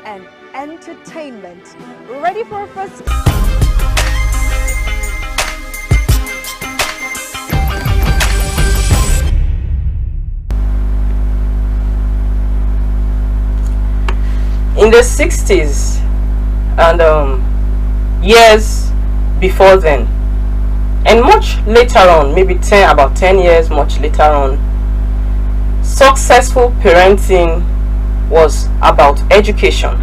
and entertainment. Ready for a first? In the 60s and years before then, and much later on, maybe about 10 years much later on, successful parenting was about education.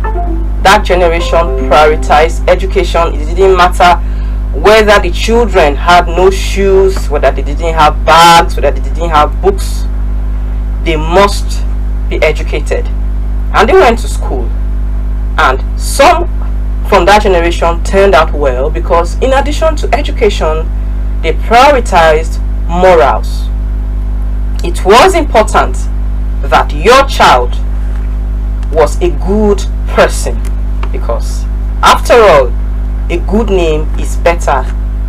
That generation prioritized education. It didn't matter whether the children had no shoes, whether they didn't have bags, whether they didn't have books. They must be educated. And they went to school. And some from that generation turned out well because in addition to education, they prioritized morals. It was important that your child was a good person, because after all, a good name is better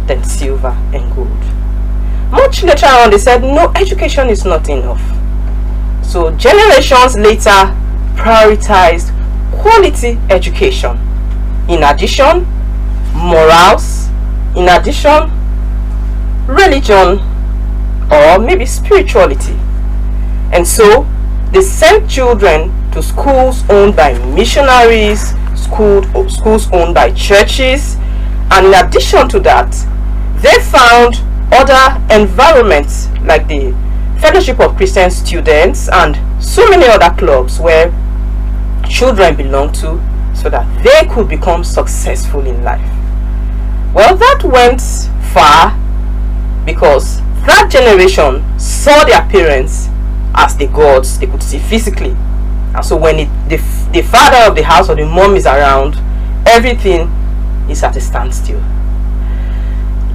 than silver and gold. Much later on, they said no, education is not enough. So generations later prioritized quality education. In addition, morals. In addition, religion, or maybe spirituality. And so they sent children to schools owned by missionaries, schools owned by churches, and in addition to that, they found other environments like the Fellowship of Christian Students and so many other clubs where children belong to, so that they could become successful in life. Well, that went far because that generation saw their parents as the gods they could see physically. And so when the father of the house or the mom is around, everything is at a standstill.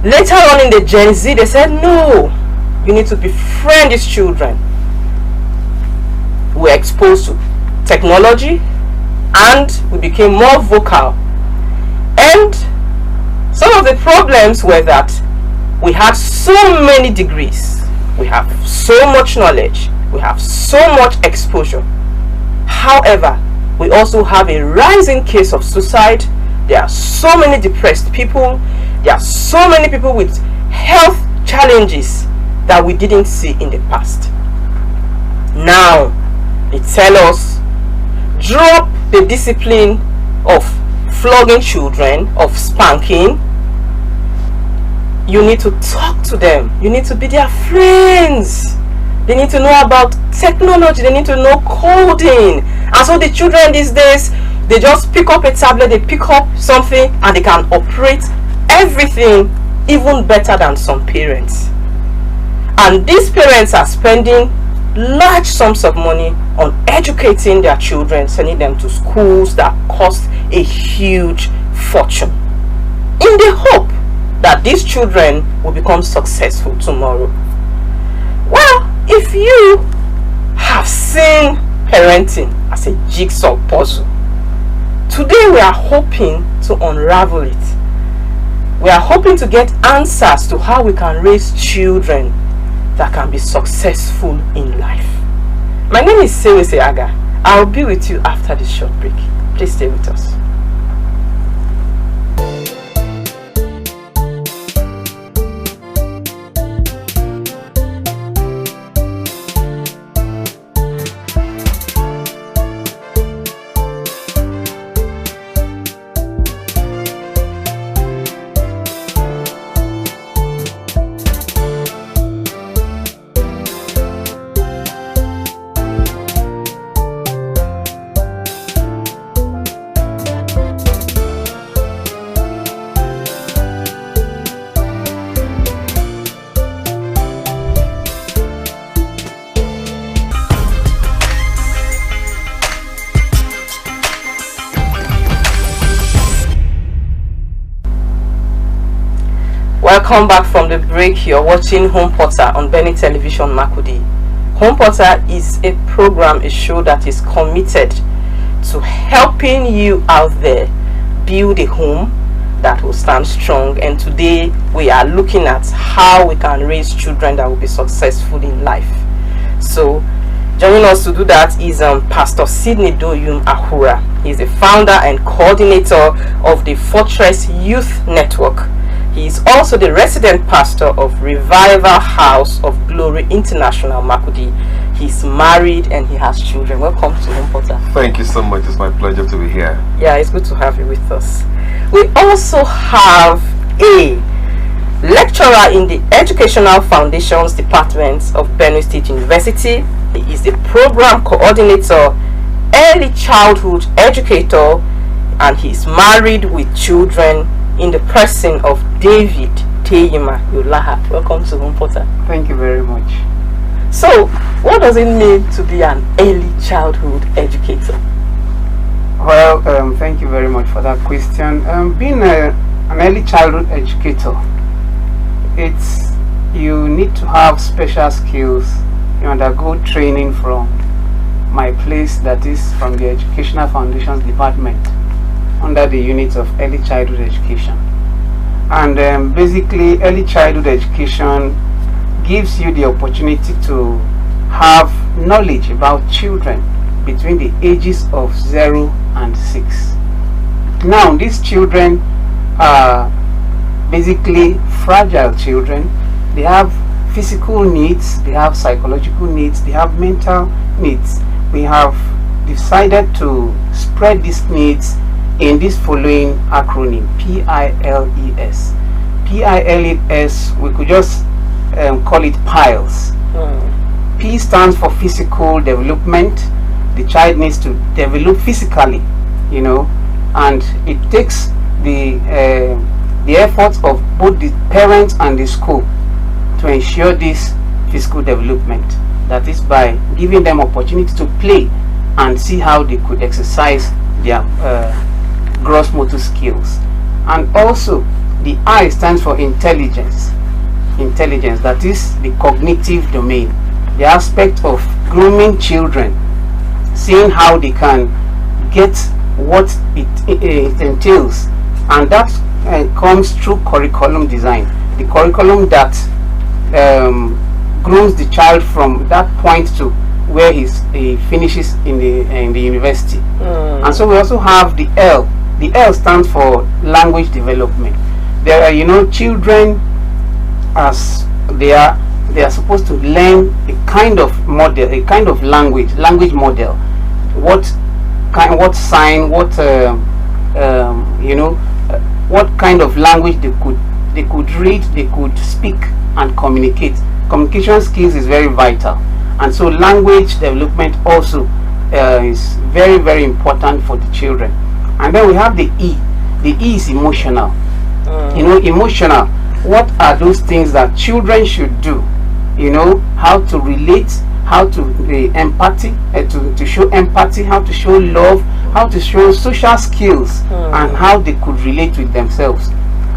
Later on in the Gen Z, they said, no, you need to befriend these children. We're exposed to technology and we became more vocal. And some of the problems were that we had so many degrees, we have so much knowledge, we have so much exposure. However, we also have a rising case of suicide. There are so many depressed people. There are so many people with health challenges that we didn't see in the past. Now, they tell us, drop the discipline of flogging children, of spanking. You need to talk to them. You need to be their friends. They need to know about technology. They need to know coding. And so the children these days, they just pick up a tablet, they pick up something, and they can operate everything even better than some parents. And these parents are spending large sums of money on educating their children, sending them to schools that cost a huge fortune, in the hope that these children will become successful tomorrow. Well, if you have seen parenting as a jigsaw puzzle, today we are hoping to unravel it. We are hoping to get answers to how we can raise children that can be successful in life. My name is Sewe Seaga. I'll be with you after this short break. Please stay with us. Welcome back from the break. You're watching Home Porter on Benue Television Makudi. Home Porter is a program, a show that is committed to helping you out there build a home that will stand strong. And today we are looking at how we can raise children that will be successful in life. So Joining us to do that is Pastor Sydney Doyum Ahura. He's the founder and coordinator of the Fortress Youth Network. He is also the resident pastor of Revival House of Glory International, Makudi. He's married and he has children. Welcome to Home Porter. Thank you so much. It's my pleasure to be here. Yeah, it's good to have you with us. We also have a lecturer in the Educational Foundations Department of Benue State University. He is the program coordinator, early childhood educator, and he's married with children in the person of David Teyima Yulaha. Welcome to Home Porter. Thank you very much. So, what does it mean to be an early childhood educator? Well, thank you very much for that question. Being an early childhood educator, you need to have special skills. You undergo training from my place, that is from the Educational Foundations Department under the unit of early childhood education. And basically, early childhood education gives you the opportunity to have knowledge about children between the ages of 0 and 6. Now, these children are basically fragile children. They have physical needs, they have psychological needs, they have mental needs. We have decided to spread these needs in this following acronym: PILES. PILES, we could just call it PILES. P stands for physical development. The child needs to develop physically, and it takes the efforts of both the parents and the school to ensure this physical development. That is by giving them opportunity to play and see how they could exercise their gross motor skills. And also, the I stands for intelligence. Intelligence, that is the cognitive domain, the aspect of grooming children, seeing how they can get what it entails, and that comes through curriculum design. The curriculum that grooms the child from that point to where he finishes in the university. And so we also have the L. The L stands for language development. There are, children, as they are supposed to learn a kind of model, a kind of language model. What sign, what kind of language they could read, they could speak and communicate. Communication skills is very vital, and so language development also is very, very important for the children. And then we have the E. The E is emotional. Emotional. What are those things that children should do? How to relate, how to empathy, to show empathy, how to show love, how to show social skills, and how they could relate with themselves.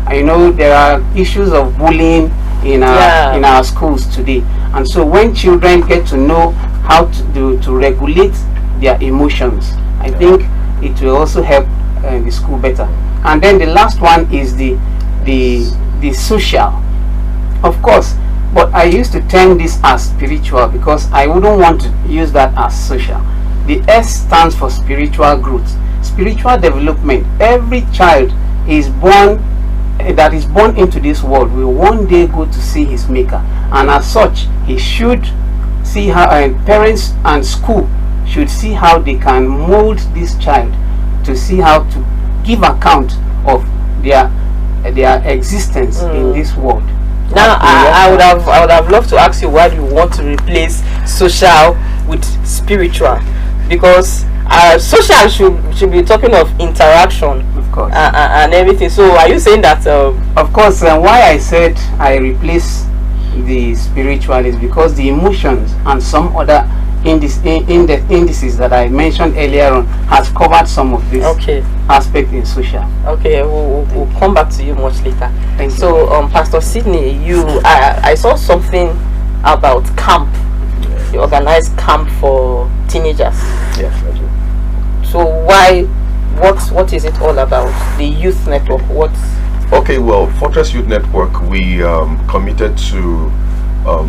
There are issues of bullying in our schools today, and so when children get to know how to regulate their emotions, I think it will also help the school better. And then the last one is the social, of course, but I used to term this as spiritual because I wouldn't want to use that as social. The S stands for spiritual growth, spiritual development. Every child that is born into this world will one day go to see his maker, and as such he should see how parents and school should see how they can mold this child to see how to give account of their existence in this world. Now, I would have loved to ask you, why do you want to replace social with spiritual? Because social should be talking of interaction, of course, and everything. So, are you saying that? Of course. Why I said I replace the spiritual is because the emotions and some other indices that I mentioned earlier on has covered some of this aspect in social. Okay, we'll come back to you much later. Thank you. So, Pastor Sydney, I saw something about camp. You organize camp for teenagers. Yes, I do. So what is it all about? The youth network, Okay, well, Fortress Youth Network, we committed to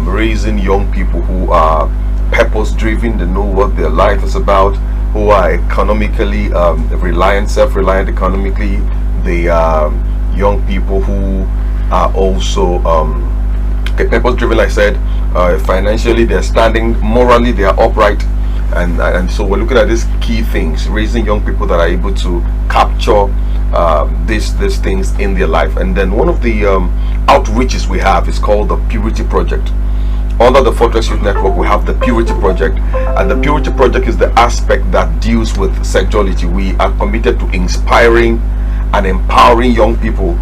raising young people who are purpose-driven, they know what their life is about, who are economically reliant, self-reliant economically. They are young people who are also purpose-driven, like I said, financially they're standing, morally they are upright. And so we're looking at these key things, raising young people that are able to capture these things in their life. And then one of the outreaches we have is called the Purity Project. Under the Fortress Youth Network, we have the Purity Project, and the Purity Project is the aspect that deals with sexuality. We are committed to inspiring and empowering young people